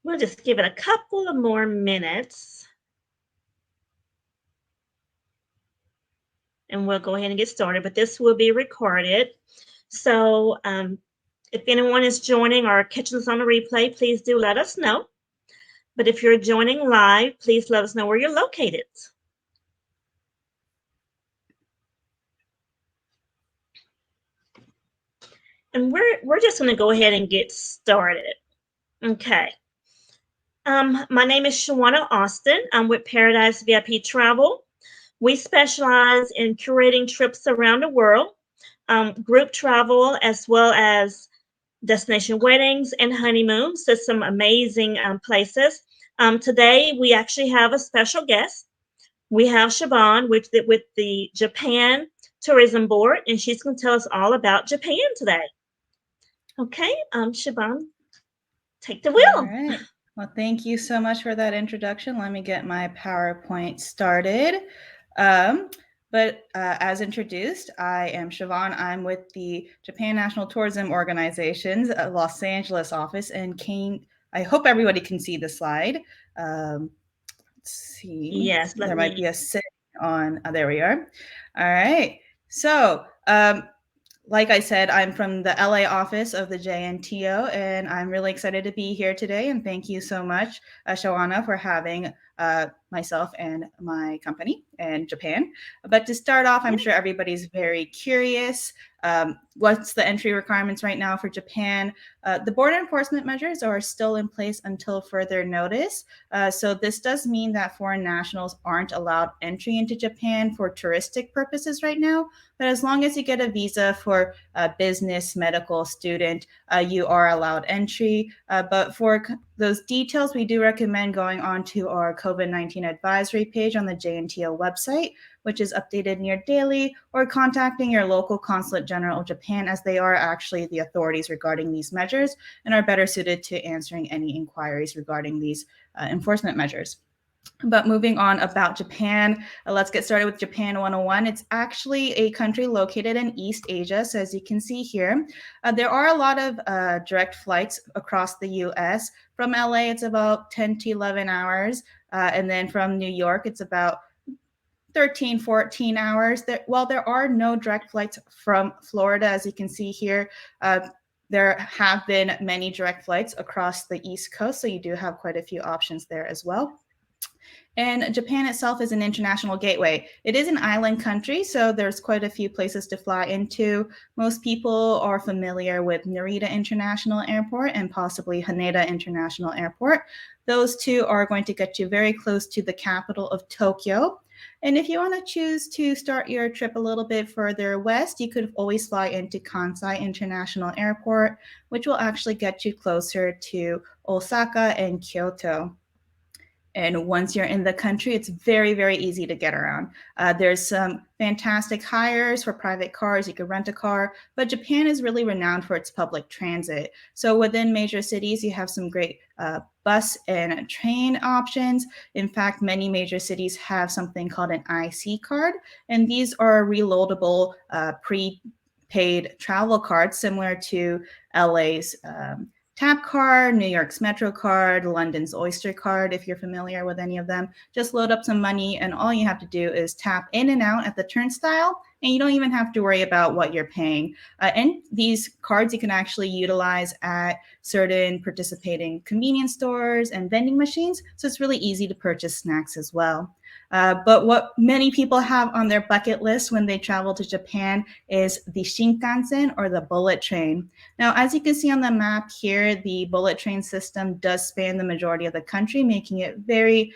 We'll just give it a couple of more minutes. And we'll go ahead and get started, but this will be recorded. So if anyone is joining or catching us on the replay, please do let us know. But if you're joining live, please let us know where you're located. And we're just going to go ahead and get started. Okay. My name is Shawana Austin. I'm with Paradise VIP Travel. We specialize in curating trips around the world, group travel, as well as destination weddings and honeymoons to some amazing places. Today, we actually have a special guest. We have Siobhan with the Japan Tourism Board, and she's going to tell us all about Japan today. Okay, Siobhan, take the wheel. All right. Well, thank you so much for that introduction. Let me get my PowerPoint started. But as introduced, I am Siobhan. I'm with the Japan National Tourism Organization's Los Angeles office, and I hope everybody can see the slide. Let's see. Yes, there might be a setting on. There we are. All right. So, like I said, I'm from the LA office of the JNTO, and I'm really excited to be here today. And thank you so much, Shawana, for having myself and my company in Japan. But to start off, I'm sure everybody's very curious. What's the entry requirements right now for Japan? The border enforcement measures are still in place until further notice. So this does mean that foreign nationals aren't allowed entry into Japan for touristic purposes right now. But as long as you get a visa for business, medical, student, you are allowed entry. But for those details, we do recommend going on to our COVID-19 advisory page on the JNTO website, which is updated near daily, or contacting your local consulate general of Japan, as they are actually the authorities regarding these measures and are better suited to answering any inquiries regarding these enforcement measures. But moving on about Japan, let's get started with Japan 101. It's actually a country located in East Asia. So as you can see here, there are a lot of direct flights across the US. From LA, it's about 10 to 11 hours. And then from New York, it's about 13, 14 hours. While there are no direct flights from Florida, as you can see here, there have been many direct flights across the East Coast. So you do have quite a few options there as well. And Japan itself is an international gateway. It is an island country, so there's quite a few places to fly into. Most people are familiar with Narita International Airport and possibly Haneda International Airport. Those two are going to get you very close to the capital of Tokyo. And if you want to choose to start your trip a little bit further west, you could always fly into Kansai International Airport, which will actually get you closer to Osaka and Kyoto. And once you're in the country, it's very, very easy to get around. There's some fantastic hires for private cars. You can rent a car, but Japan is really renowned for its public transit. So within major cities, you have some great bus and train options. In fact, many major cities have something called an IC card, and these are reloadable prepaid travel cards similar to LA's Tap card, New York's Metro card, London's Oyster card, if you're familiar with any of them. Just load up some money, and all you have to do is tap in and out at the turnstile, and you don't even have to worry about what you're paying. And these cards you can actually utilize at certain participating convenience stores and vending machines, so it's really easy to purchase snacks as well. But what many people have on their bucket list when they travel to Japan is the Shinkansen, or the bullet train. Now, as you can see on the map here, the bullet train system does span the majority of the country, making it very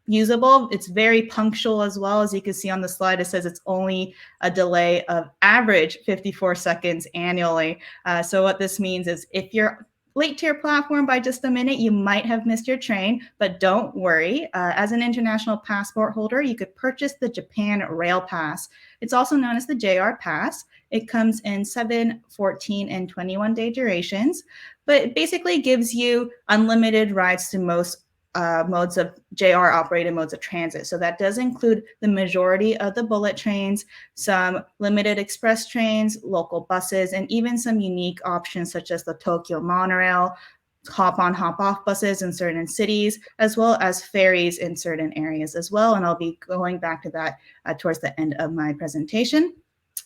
usable. It's very punctual as well. As you can see on the slide, it says it's only a delay of average 54 seconds annually. So what this means is if you're late to your platform by just a minute, you might have missed your train, but don't worry. As an international passport holder, you could purchase the Japan Rail Pass. It's also known as the JR Pass. It comes in 7, 14, and 21-day durations, but it basically gives you unlimited rides to most modes of JR operated modes of transit. So that does include the majority of the bullet trains, some limited express trains, local buses, and even some unique options such as the Tokyo monorail, hop on, hop off buses in certain cities, as well as ferries in certain areas as well. And I'll be going back to that towards the end of my presentation.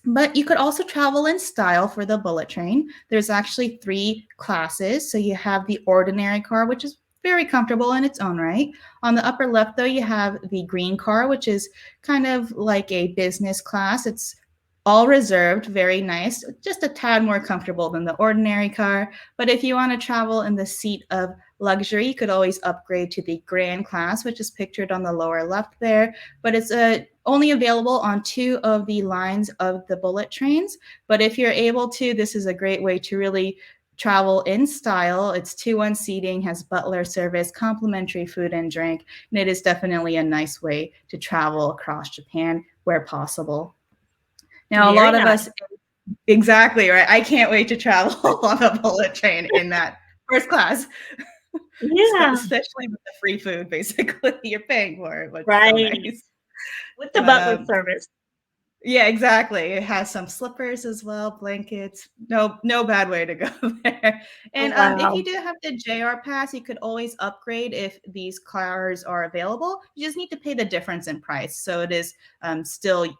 But you could also travel in style for the bullet train. There's actually three classes. So you have the ordinary car, which is very comfortable in its own right. On the upper left, though, you have the green car, which is kind of like a business class. It's all reserved, very nice, just a tad more comfortable than the ordinary car. But if you want to travel in the seat of luxury, you could always upgrade to the grand class, which is pictured on the lower left there. But it's only available on two of the lines of the bullet trains. But if you're able to, this is a great way to really travel in style. It's 2-1 seating, has butler service, complimentary food and drink, and it is definitely a nice way to travel across Japan where possible. Now, a Very lot of nice. us, exactly right. I can't wait to travel on a bullet train in that first class, Yeah. especially with the free food. Basically, you're paying for it, but it's so Right. nice. With the But butler service. yeah, exactly. It has some slippers as well, blankets. No bad way to go there. Oh, And if you wow. do have the JR pass, you could always upgrade if these cars are available. You just need to pay the difference in price. So it is still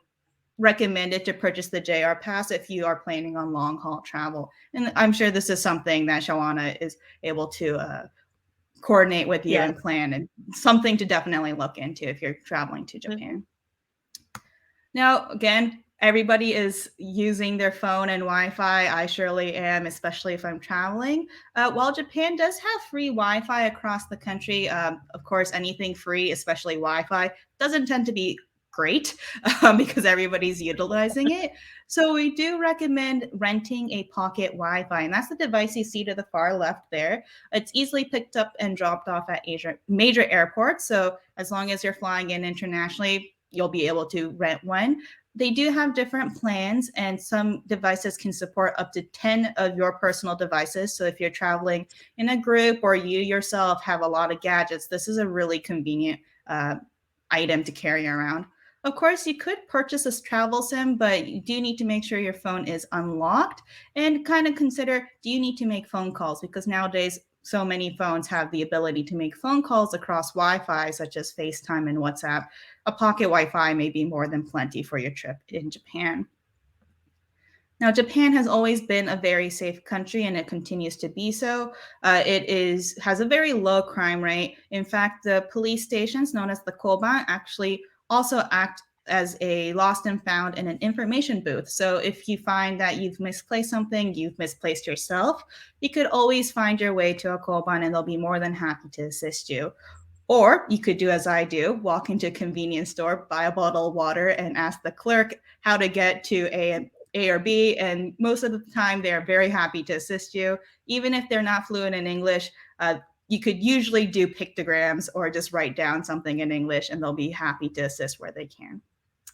recommended to purchase the JR pass if you are planning on long haul travel. And I'm sure this is something that Shawana is able to coordinate with you Yes. and plan, and something to definitely look into if you're traveling to Mhm. Japan. Now, again, everybody is using their phone and Wi-Fi. I surely am, especially if I'm traveling. While Japan does have free Wi-Fi across the country, of course, anything free, especially Wi-Fi, doesn't tend to be great because everybody's utilizing it. So we do recommend renting a pocket Wi-Fi, and that's the device you see to the far left there. It's easily picked up and dropped off at major airports. So as long as you're flying in internationally, you'll be able to rent one. They do have different plans, and some devices can support up to 10 of your personal devices. So if you're traveling in a group or you yourself have a lot of gadgets, this is a really convenient item to carry around. Of course, you could purchase a travel sim, but you do need to make sure your phone is unlocked and kind of consider, do you need to make phone calls? Because nowadays, so many phones have the ability to make phone calls across Wi-Fi, such as FaceTime and WhatsApp. A pocket Wi-Fi may be more than plenty for your trip in Japan. Now, Japan has always been a very safe country, and it continues to be so. It has a very low crime rate. In fact, the police stations known as the koban actually also act as a lost and found and an information booth. So if you find that you've misplaced something, you've misplaced yourself, you could always find your way to a koban, and they'll be more than happy to assist you. Or you could do as I do, walk into a convenience store, buy a bottle of water, and ask the clerk how to get to A or B. And most of the time, they're very happy to assist you. Even if they're not fluent in English, you could usually do pictograms or just write down something in English, and they'll be happy to assist where they can.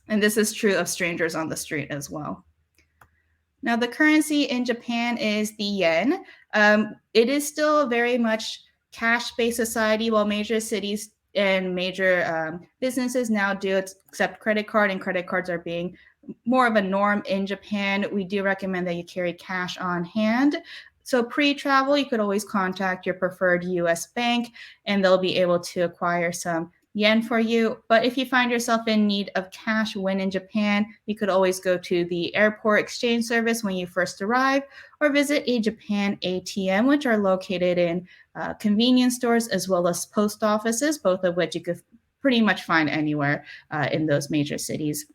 And this is true of strangers on the street as well. Now, the currency in Japan is the yen. It is still very much cash-based society, while major cities and major businesses now do accept credit card, and credit cards are being more of a norm in Japan. We do recommend that you carry cash on hand. So pre-travel, you could always contact your preferred US bank, and they'll be able to acquire some yen for you. But if you find yourself in need of cash when in Japan, you could always go to the airport exchange service when you first arrive, or visit a Japan ATM, which are located in convenience stores as well as post offices, both of which you could pretty much find anywhere in those major cities.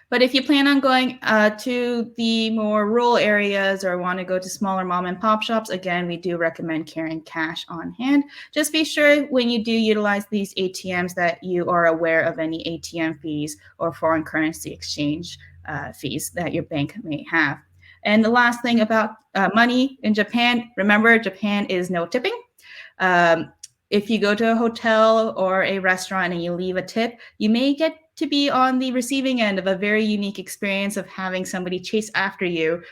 But if you plan on going to the more rural areas or want to go to smaller mom and pop shops, again, we do recommend carrying cash on hand. Just be sure when you do utilize these ATMs that you are aware of any ATM fees or foreign currency exchange fees that your bank may have. And the last thing about money in Japan, remember, Japan is no tipping. Um, if you go to a hotel or a restaurant and you leave a tip, you may get to be on the receiving end of a very unique experience of having somebody chase after you,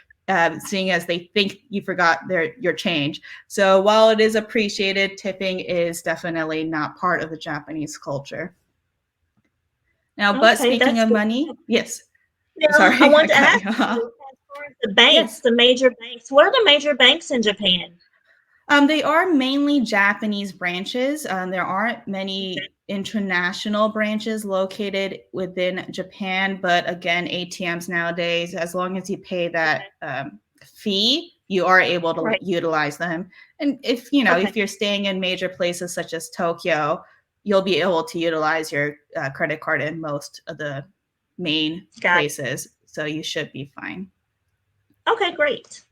seeing as they think you forgot your change. So while it is appreciated, tipping is definitely not part of the Japanese culture. Now, but Okay, speaking that's of good. money, yes, Now, I sorry, I wanted to cut ask you off. you, as far as the banks, Yes. the major banks, what are the major banks in Japan? They are mainly Japanese branches. There aren't many international branches located within Japan, but again, ATMs nowadays, as long as you pay that Okay. fee, you are able to Right. utilize them. And if you know, Okay. if you're staying in major places such as Tokyo, you'll be able to utilize your credit card in most of the main Got it. places, so you should be fine. Okay, great.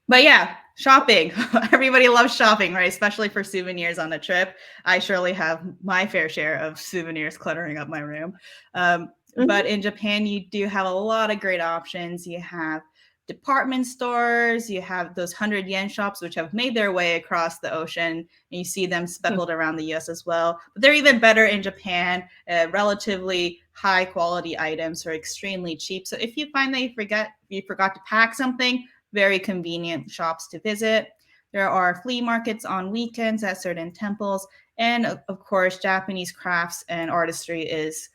But yeah, shopping. Everybody loves shopping, right? Especially for souvenirs on a trip. I surely have my fair share of souvenirs cluttering up my room. But Hmm. in Japan, you do have a lot of great options. You have department stores, you have those 100 yen shops, which have made their way across the ocean, and you see them speckled around the US as well. But they're even better in Japan. Relatively high quality items are extremely cheap. So if you find that you forgot to pack something, very convenient shops to visit. There are flea markets on weekends at certain temples. And of course, Japanese crafts and artistry is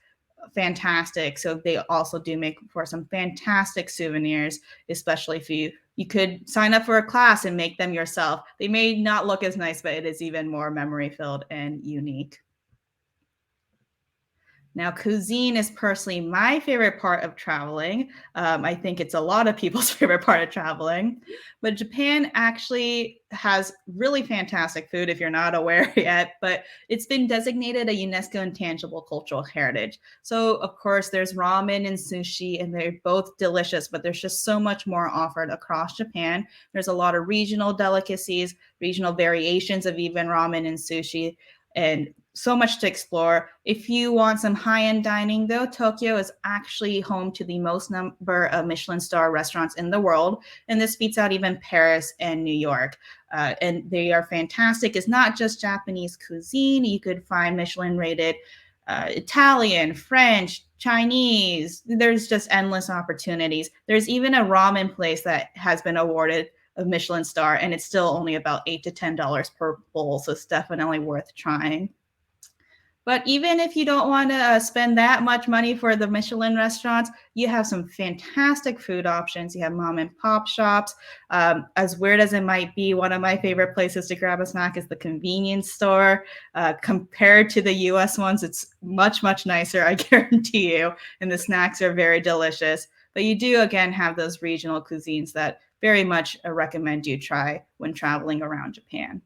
fantastic. So they also do make for some fantastic souvenirs, especially if you could sign up for a class and make them yourself. They may not look as nice, but it is even more memory filled and unique. Now, cuisine is personally my favorite part of traveling. I think it's a lot of people's favorite part of traveling. But Japan actually has really fantastic food if you're not aware yet, but it's been designated a UNESCO intangible cultural heritage. So, of course, there's ramen and sushi, and they're both delicious, but there's just so much more offered across Japan. There's a lot of regional delicacies, regional variations of even ramen and sushi, and so much to explore. If you want some high-end dining, though, Tokyo is actually home to the most number of Michelin star restaurants in the world, and this beats out even Paris and New York. And they are fantastic. It's not just Japanese cuisine. You could find Michelin-rated Italian, French, Chinese. There's just endless opportunities. There's even a ramen place that has been awarded a Michelin star, and it's still only about $8 to $10 per bowl, so it's definitely worth trying. But even if you don't want to spend that much money for the Michelin restaurants, you have some fantastic food options. You have mom and pop shops. As weird as it might be, one of my favorite places to grab a snack is the convenience store. Compared to the US ones, it's much, much nicer, I guarantee you. And the snacks are very delicious. But you do, again, have those regional cuisines that very much recommend you try when traveling around Japan.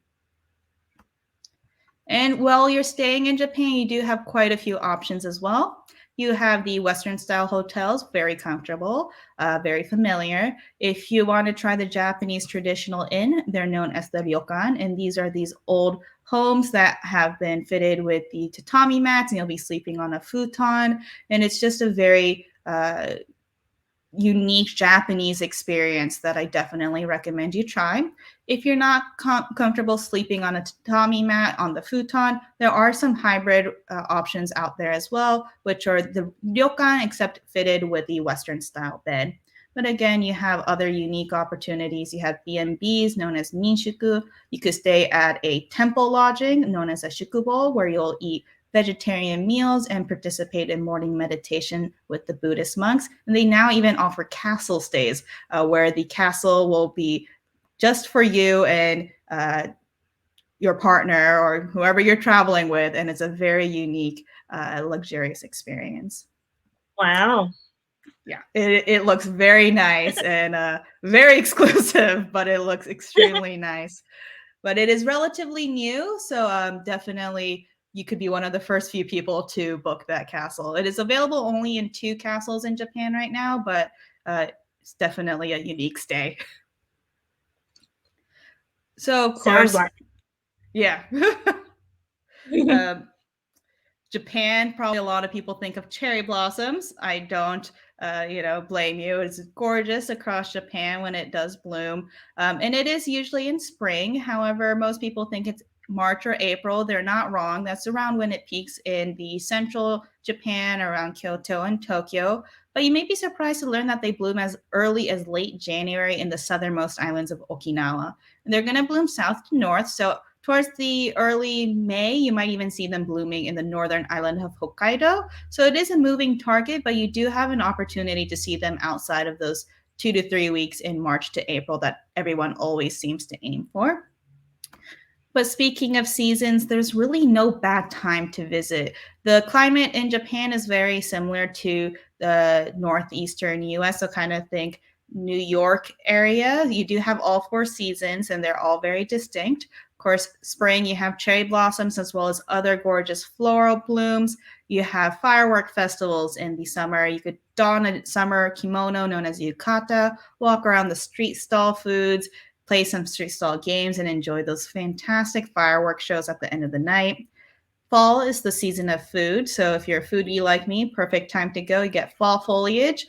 And while you're staying in Japan, you do have quite a few options as well. You have the Western style hotels, very comfortable, very familiar. If you want to try the Japanese traditional inn, they're known as the ryokan, and these are these old homes that have been fitted with the tatami mats, and you'll be sleeping on a futon. And it's just a very unique Japanese experience that I definitely recommend you try. If you're not comfortable sleeping on a tatami mat on the futon, there are some hybrid options out there as well, which are the ryokan except fitted with the Western style bed. But again, you have other unique opportunities. You have B&Bs known as ninshuku. You could stay at a temple lodging known as a shukubo, where you'll eat vegetarian meals and participate in morning meditation with the Buddhist monks. And they now even offer castle stays, where the castle will be just for you and your partner or whoever you're traveling with. And it's a very unique, luxurious experience. Wow. Yeah, it looks very nice and very exclusive, but it looks extremely nice. But it is relatively new, so definitely you could be one of the first few people to book that castle. It is available only in 2 castles in Japan right now, but it's definitely a unique stay. So, of Sounds course, like yeah. it. um, Japan, probably a lot of people think of cherry blossoms. I don't, blame you. It's gorgeous across Japan when it does bloom. And it is usually in spring. However, most people think it's March or April. They're not wrong. That's around when it peaks in the central Japan, around Kyoto and Tokyo. But you may be surprised to learn that they bloom as early as late January in the southernmost islands of Okinawa. And they're going to bloom south to north. So towards the early May, you might even see them blooming in the northern island of Hokkaido. So it is a moving target, but you do have an opportunity to see them outside of those 2 to 3 weeks in March to April that everyone always seems to aim for. But speaking of seasons, there's really no bad time to visit. The climate in Japan is very similar to the northeastern US, so kind of think New York area. You do have all four seasons, and they're all very distinct. Of course, spring, you have cherry blossoms as well as other gorgeous floral blooms. You have firework festivals in the summer. You could don a summer kimono known as yukata, walk around the street stall foods, play some street stall games, and enjoy those fantastic fireworks shows at the end of the night. Fall is the season of food. So if you're a foodie like me, perfect time to go. You get fall foliage.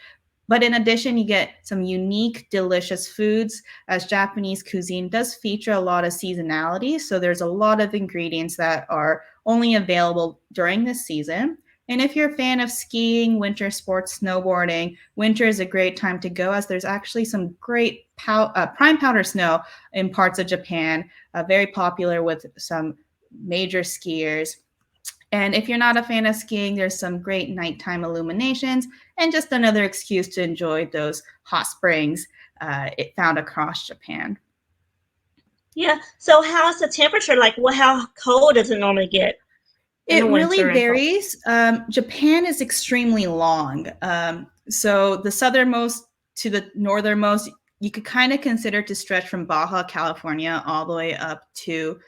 But in addition, you get some unique, delicious foods, as Japanese cuisine does feature a lot of seasonality. So there's a lot of ingredients that are only available during this season. And if you're a fan of skiing, winter sports, snowboarding, winter is a great time to go, as there's actually some great prime powder snow in parts of Japan, very popular with some major skiers. And if you're not a fan of skiing, there's some great nighttime illuminations and just another excuse to enjoy those hot springs it found across Japan. Yeah. So how's the temperature like? Well, how cold does it normally get in the It really winter and fall? varies. Japan is extremely long. So the southernmost to the northernmost, you could kind of consider to stretch from Baja California all the way up to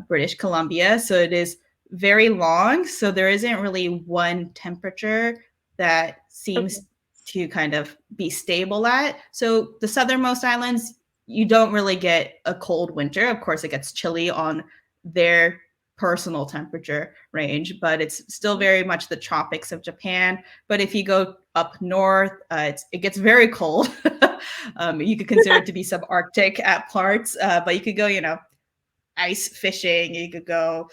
British Columbia. So it is very long. So there isn't really one temperature that Okay. seems to kind of be stable at. So the southernmost islands, you don't really get a cold winter. Of course, it gets chilly on their personal temperature range, but it's still very much the tropics of Japan. But if you go up north, it gets very cold. You could consider it to be subarctic at parts, but you could go, ice fishing. You could go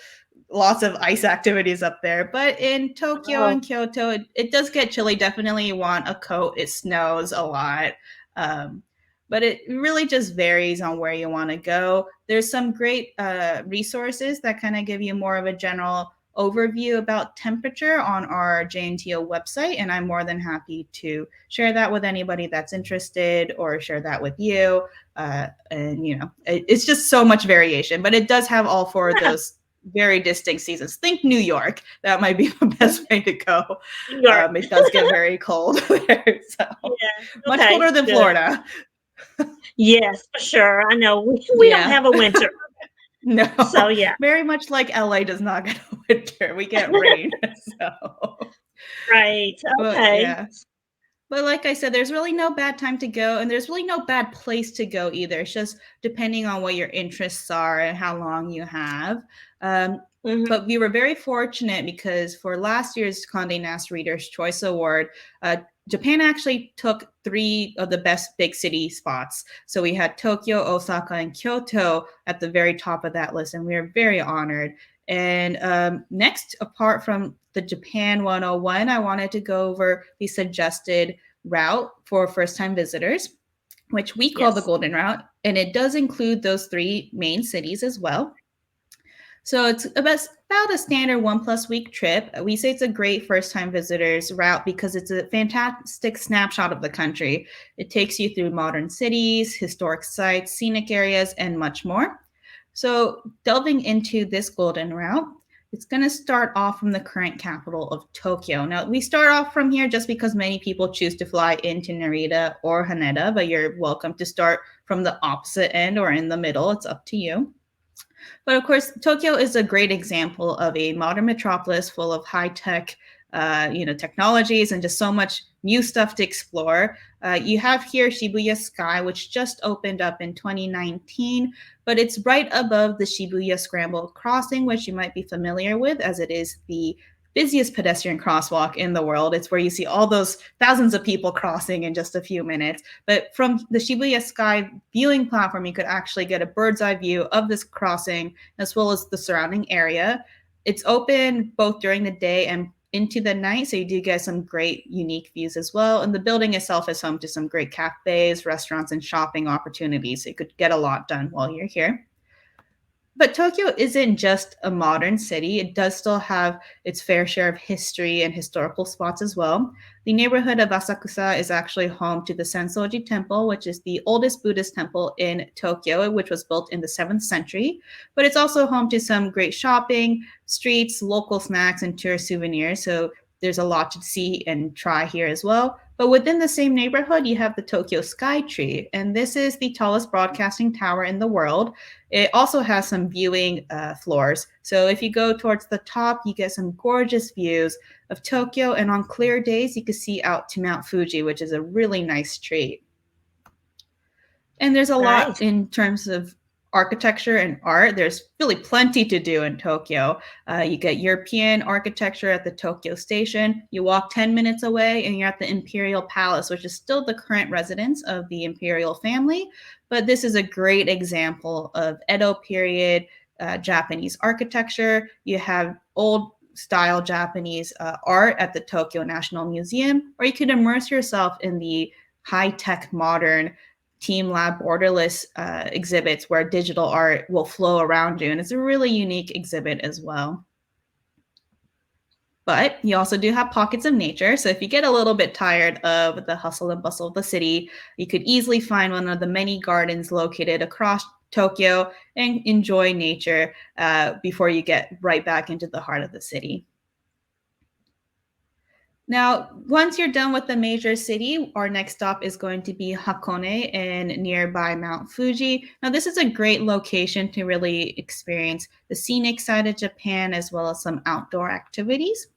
lots of ice activities up there. But in Tokyo and Oh, Kyoto, it does get chilly. Definitely you want a coat. It snows a lot. Um, but it really just varies on where you want to go. There's some great resources that kind of give you more of a general overview about temperature on our JNTO website, and I'm more than happy to share that with anybody that's interested or share that with you. And it's just so much variation, but it does have all four of yeah. those very distinct seasons. Think New York. That might be the best way to go. New York. It does get very cold there, so Yeah. much Okay. colder than Good. Florida. Yes, for sure. I know we don't Yeah. have a winter, so No, yeah. very much like LA does not get a winter. We get rain. So, Right. but Okay. yeah. But like I said, there's really no bad time to go, and there's really no bad place to go either. It's just depending on what your interests are and how long you have. Um, Hmm. but we were very fortunate because for last year's Condé Nast Reader's Choice Award, Japan actually took three of the best big city spots. So we had Tokyo, Osaka, and Kyoto at the very top of that list, and we are very honored. And next, apart from the Japan 101, I wanted to go over the suggested route for first time visitors, which we call the Yes. Golden Route. And it does include those three main cities as well. So it's about a standard 1+ week trip. We say it's a great first time visitors route because it's a fantastic snapshot of the country. It takes you through modern cities, historic sites, scenic areas, and much more. So, delving into this golden route, it's going to start off from the current capital of Tokyo. Now, we start off from here just because many people choose to fly into Narita or Haneda, but you're welcome to start from the opposite end or in the middle. It's up to you. But of course, Tokyo is a great example of a modern metropolis full of high tech, technologies and just so much new stuff to explore. You have here Shibuya Sky, which just opened up in 2019, but it's right above the Shibuya Scramble Crossing, which you might be familiar with, as it is the busiest pedestrian crosswalk in the world. It's where you see all those thousands of people crossing in just a few minutes. But from the Shibuya Sky viewing platform, you could actually get a bird's eye view of this crossing as well as the surrounding area. It's open both during the day and into the night, so you do get some great unique views as well. And the building itself is home to some great cafes, restaurants, and shopping opportunities. So you could get a lot done while you're here. But Tokyo isn't just a modern city. It does still have its fair share of history and historical spots as well. The neighborhood of Asakusa is actually home to the Sensoji Temple, which is the oldest Buddhist temple in Tokyo, which was built in the 7th century. But it's also home to some great shopping, streets, local snacks, and tourist souvenirs. So there's a lot to see and try here as well. But within the same neighborhood, you have the Tokyo Sky Tree, and this is the tallest broadcasting tower in the world. It also has some viewing floors. So if you go towards the top, you get some gorgeous views of Tokyo. And on clear days, you can see out to Mount Fuji, which is a really nice treat. And there's a lot Nice. in terms of architecture and art. There's really plenty to do in Tokyo. You get European architecture at the Tokyo Station. You walk 10 minutes away and you're at the Imperial Palace, which is still the current residence of the imperial family. But this is a great example of Edo period Japanese architecture. You have old style Japanese art at the Tokyo National Museum, or you could immerse yourself in the high tech modern Team Lab borderless exhibits where digital art will flow around you. And it's a really unique exhibit as well. But you also do have pockets of nature. So if you get a little bit tired of the hustle and bustle of the city, you could easily find one of the many gardens located across Tokyo and enjoy nature before you get right back into the heart of the city. Now, once you're done with the major city, our next stop is going to be Hakone and nearby Mount Fuji. Now, this is a great location to really experience the scenic side of Japan as well as some outdoor activities.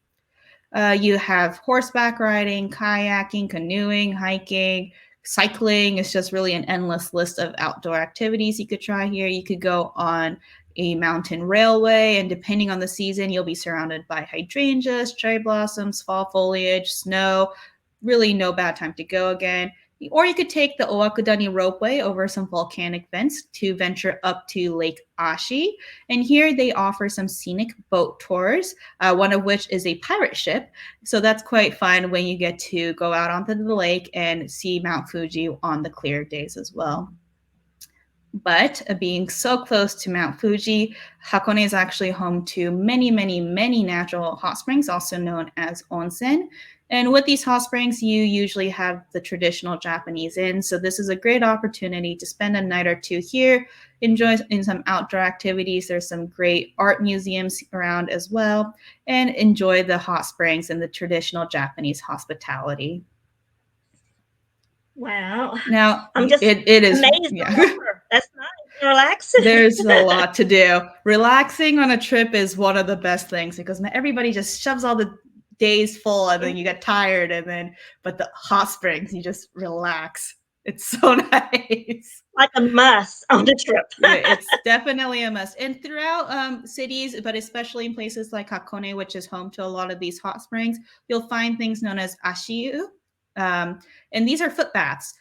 You have horseback riding, kayaking, canoeing, hiking, cycling. It's just really an endless list of outdoor activities you could try here. You could go on a mountain railway, and depending on the season, you'll be surrounded by hydrangeas, cherry blossoms, fall foliage, snow. Really, no bad time to go again. Or you could take the Owakudani ropeway over some volcanic vents to venture up to Lake Ashi. And here they offer some scenic boat tours, one of which is a pirate ship. So that's quite fun when you get to go out onto the lake and see Mount Fuji on the clear days as well. But being so close to Mount Fuji, Hakone is actually home to many, many, many natural hot springs, also known as onsen. And with these hot springs, you usually have the traditional Japanese inn. So this is a great opportunity to spend a night or two here, enjoy in some outdoor activities. There's some great art museums around as well, and enjoy the hot springs and the traditional Japanese hospitality. Wow. Now, I'm just it is, amazed yeah. all over. That's nice. Relaxing. There's a lot to do. Relaxing on a trip is one of the best things because everybody just shoves all the days full and then you get tired but the hot springs, you just relax. It's so nice. Like a must on the trip. It's definitely a must. And throughout cities, but especially in places like Hakone, which is home to a lot of these hot springs, you'll find things known as ashiyu. And these are foot baths.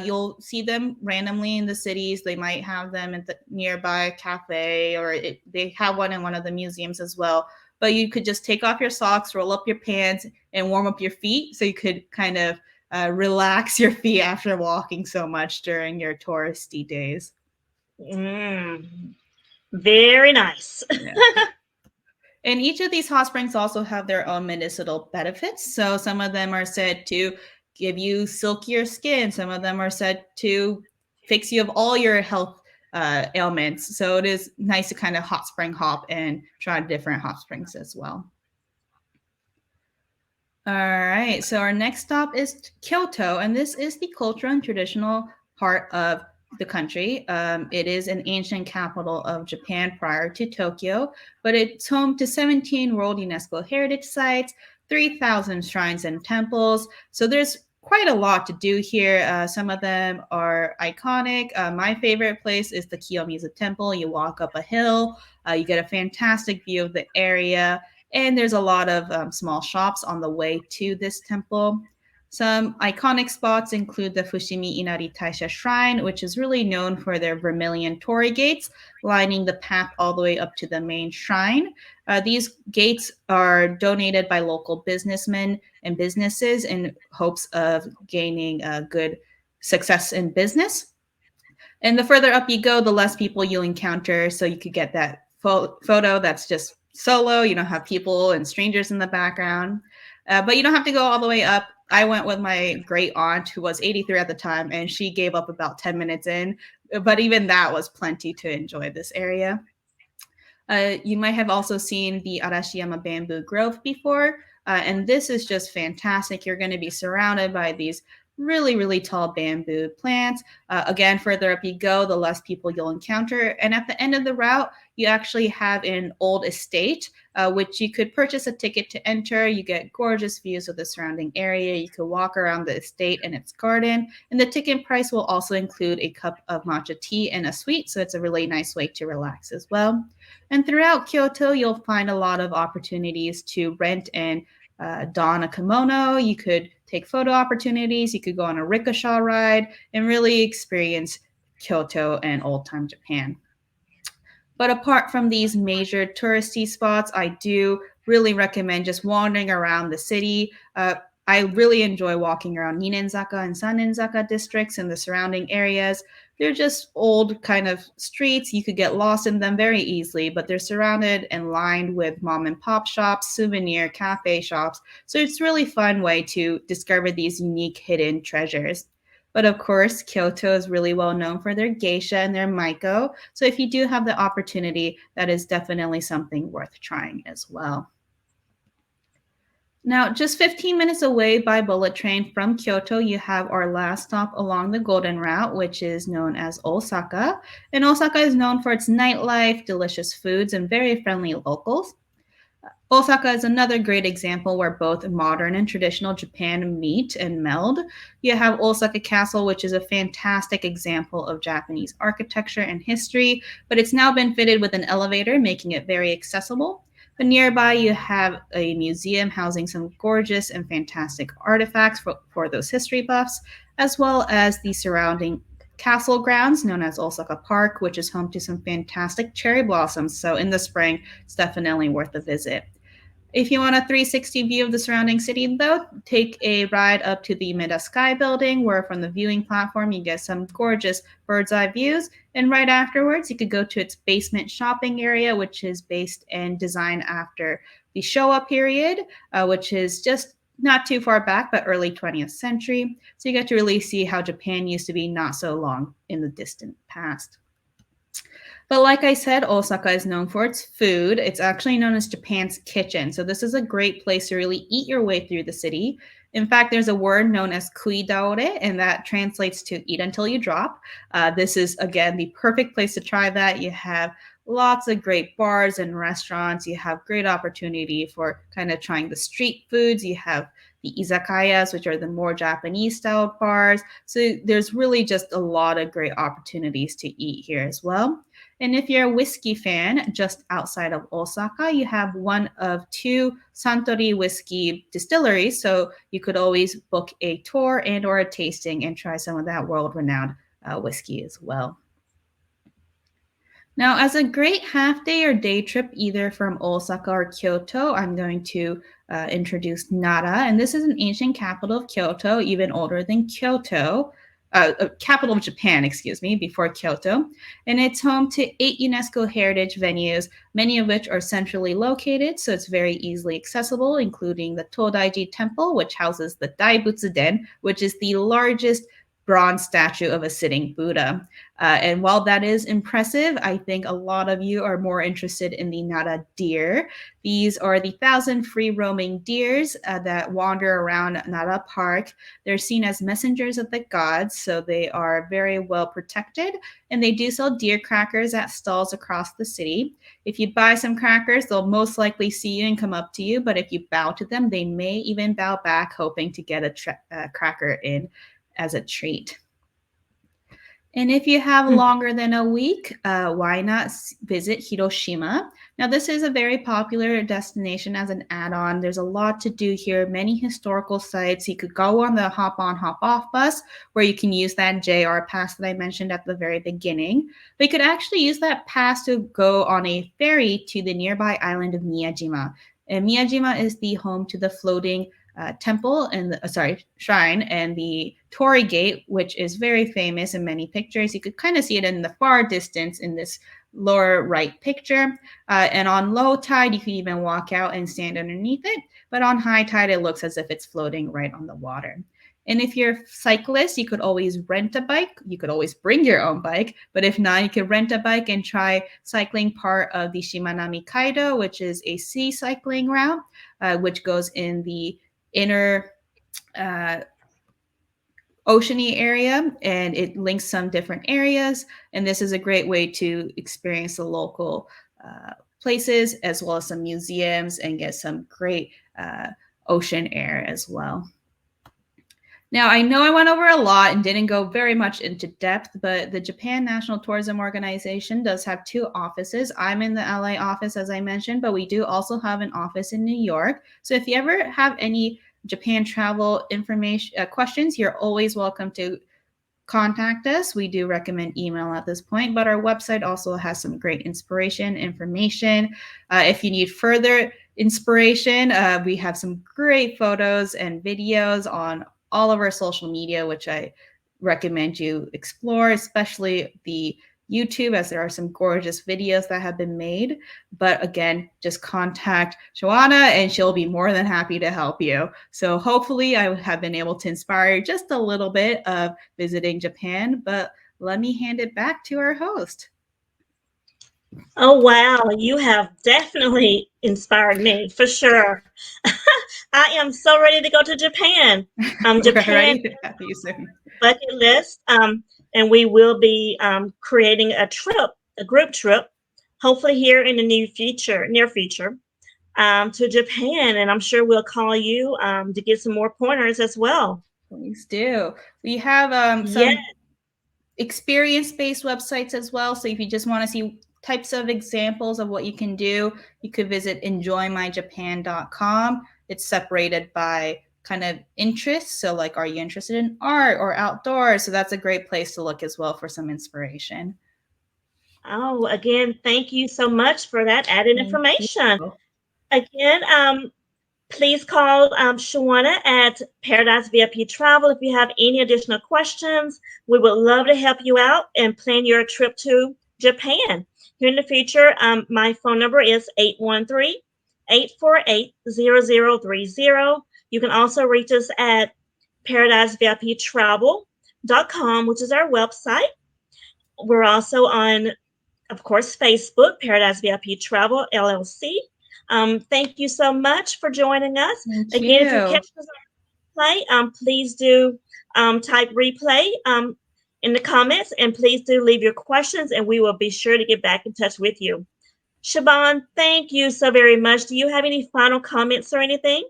You'll see them randomly in the cities. They might have them at the nearby cafe, or they have one in one of the museums as well. But you could just take off your socks, roll up your pants, and warm up your feet, so you could kind of relax your feet after walking so much during your touristy days. Very nice. Yeah. And each of these hot springs also have their own medicinal benefits. So some of them are said to give you silkier skin. Some of them are said to fix you of all your health ailments. So it is nice to kind of hot spring hop and try different hot springs as well. All right. So our next stop is Kyoto, and this is the cultural and traditional heart of the country. It is an ancient capital of Japan prior to Tokyo, but it's home to 17 World UNESCO Heritage Sites, 3,000 shrines and temples. So there's quite a lot to do here. Some of them are iconic. My favorite place is the Kiyomizu Temple. You walk up a hill, you get a fantastic view of the area, and there's a lot of small shops on the way to this temple. Some iconic spots include the Fushimi Inari Taisha Shrine, which is really known for their vermilion torii gates lining the path all the way up to the main shrine. These gates are donated by local businessmen and businesses in hopes of gaining good success in business. And the further up you go, the less people you'll encounter. So you could get that photo that's just solo. You don't have people and strangers in the background. But you don't have to go all the way up. I went with my great aunt who was 83 at the time, and she gave up about 10 minutes in. But even that was plenty to enjoy this area. You might have also seen the Arashiyama Bamboo Grove before, and this is just fantastic. You're going to be surrounded by these really, really tall bamboo plants. Again, further up you go, the less people you'll encounter. And at the end of the route, you actually have an old estate, which you could purchase a ticket to enter. You get gorgeous views of the surrounding area. You could walk around the estate and its garden. And the ticket price will also include a cup of matcha tea and a sweet, so it's a really nice way to relax as well. And throughout Kyoto, you'll find a lot of opportunities to rent and don a kimono. You could take photo opportunities. You could go on a rickshaw ride and really experience Kyoto and old time Japan. But apart from these major touristy spots, I do really recommend just wandering around the city. I really enjoy walking around Ninenzaka and Sanenzaka districts and the surrounding areas. They're just old kind of streets. You could get lost in them very easily, but they're surrounded and lined with mom and pop shops, souvenir cafe shops. So it's really fun way to discover these unique hidden treasures. But of course, Kyoto is really well known for their geisha and their maiko. So if you do have the opportunity, that is definitely something worth trying as well. Now, just 15 minutes away by bullet train from Kyoto, you have our last stop along the Golden Route, which is known as Osaka. And Osaka is known for its nightlife, delicious foods, and very friendly locals. Osaka is another great example where both modern and traditional Japan meet and meld. You have Osaka Castle, which is a fantastic example of Japanese architecture and history, but it's now been fitted with an elevator, making it very accessible. But nearby, you have a museum housing some gorgeous and fantastic artifacts for those history buffs, as well as the surrounding castle grounds known as Osaka Park, which is home to some fantastic cherry blossoms. So in the spring, it's definitely worth a visit. If you want a 360 view of the surrounding city, though, take a ride up to the Meda Sky building, where from the viewing platform you get some gorgeous bird's eye views. And right afterwards, you could go to its basement shopping area, which is based and designed after the Showa period, which is just not too far back, but early 20th century. So you get to really see how Japan used to be not so long in the distant past. But like I said, Osaka is known for its food. It's actually known as Japan's kitchen. So this is a great place to really eat your way through the city. In fact, there's a word known as kuidaore, and that translates to eat until you drop. This is, again, the perfect place to try that. You have lots of great bars and restaurants. You have great opportunity for kind of trying the street foods. You have the izakayas, which are the more Japanese style bars. So there's really just a lot of great opportunities to eat here as well. And if you're a whiskey fan, just outside of Osaka, you have one of two Suntory whiskey distilleries. So you could always book a tour and or a tasting and try some of that world-renowned whiskey as well. Now, as a great half day or day trip, either from Osaka or Kyoto, I'm going to introduce Nara. And this is an ancient capital of Kyoto, even older than Kyoto. Capital of Japan, excuse me, before Kyoto. And it's home to 8 UNESCO heritage venues, many of which are centrally located, so it's very easily accessible, including the Todaiji Temple, which houses the Daibutsu-den, which is the largest bronze statue of a sitting Buddha. And while that is impressive, I think a lot of you are more interested in the Nara deer. These are the 1,000 free roaming deers that wander around Nara Park. They're seen as messengers of the gods, so they are very well protected. And they do sell deer crackers at stalls across the city. If you buy some crackers, they'll most likely see you and come up to you. But if you bow to them, they may even bow back, hoping to get a cracker in as a treat. And if you have longer than a week, why not visit Hiroshima? Now, this is a very popular destination as an add-on. There's a lot to do here, many historical sites. You could go on the hop-on, hop-off bus, where you can use that JR pass that I mentioned at the very beginning. But you could actually use that pass to go on a ferry to the nearby island of Miyajima. And Miyajima is the home to the floating temple and sorry, shrine, and the Torii Gate, which is very famous in many pictures. You could kind of see it in the far distance in this lower right picture. And on low tide, you can even walk out and stand underneath it. But on high tide, it looks as if it's floating right on the water. And if you're a cyclist, you could always rent a bike. You could always bring your own bike, but if not, you could rent a bike and try cycling part of the Shimanami Kaido, which is a sea cycling route, which goes in the inner uh, oceany area, and it links some different areas. And this is a great way to experience the local places as well as some museums and get some great ocean air as well. Now, I know I went over a lot and didn't go very much into depth, but the Japan National Tourism Organization does have two offices. I'm in the LA office, as I mentioned, but we do also have an office in New York. So if you ever have any Japan travel information questions, you're always welcome to contact us. We do recommend email at this point, but our website also has some great inspiration information. If you need further inspiration, we have some great photos and videos on all of our social media, which I recommend you explore, especially the YouTube, as there are some gorgeous videos that have been made. But again, just contact Joanna and she'll be more than happy to help you. So hopefully I have been able to inspire just a little bit of visiting Japan, but let me hand it back to our host. Oh, wow. You have definitely inspired me for sure. I am so ready to go to Japan. We're Japan ready to have you soon. bucket list. And we will be creating a trip, a group trip, hopefully here in the near future, to Japan. And I'm sure we'll call you to get some more pointers as well. Please do. We have Yes. some experience-based websites as well. So if you just want to see types of examples of what you can do, you could visit enjoymyjapan.com. It's separated by kind of interests. So like, are you interested in art or outdoors? So that's a great place to look as well for some inspiration. Oh, again, thank you so much for that added Thank you. information. Again, please call Shawana at Paradise VIP Travel if you have any additional questions. We would love to help you out and plan your trip to Japan. Here in the future, my phone number is 813-848-0030. You can also reach us at paradiseviptravel.com, which is our website. We're also on, of course, Facebook, Paradise VIP Travel LLC. Thank you so much for joining us. Thank Again, if you're you. catching us on replay, please do type replay in the comments, and please do leave your questions, and we will be sure to get back in touch with you. Shaban, thank you so very much. Do you have any final comments or anything?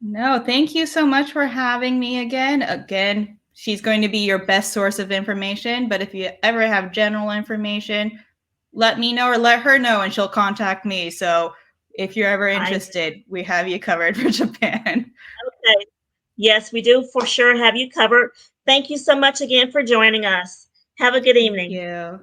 No, thank you so much for having me again. Again, she's going to be your best source of information, but if you ever have general information, let me know or let her know and she'll contact me. So if you're ever I interested, we have you covered for Japan. Okay. Yes, we do for sure have you covered. Thank you so much again for joining us. Have a good Thank evening. you.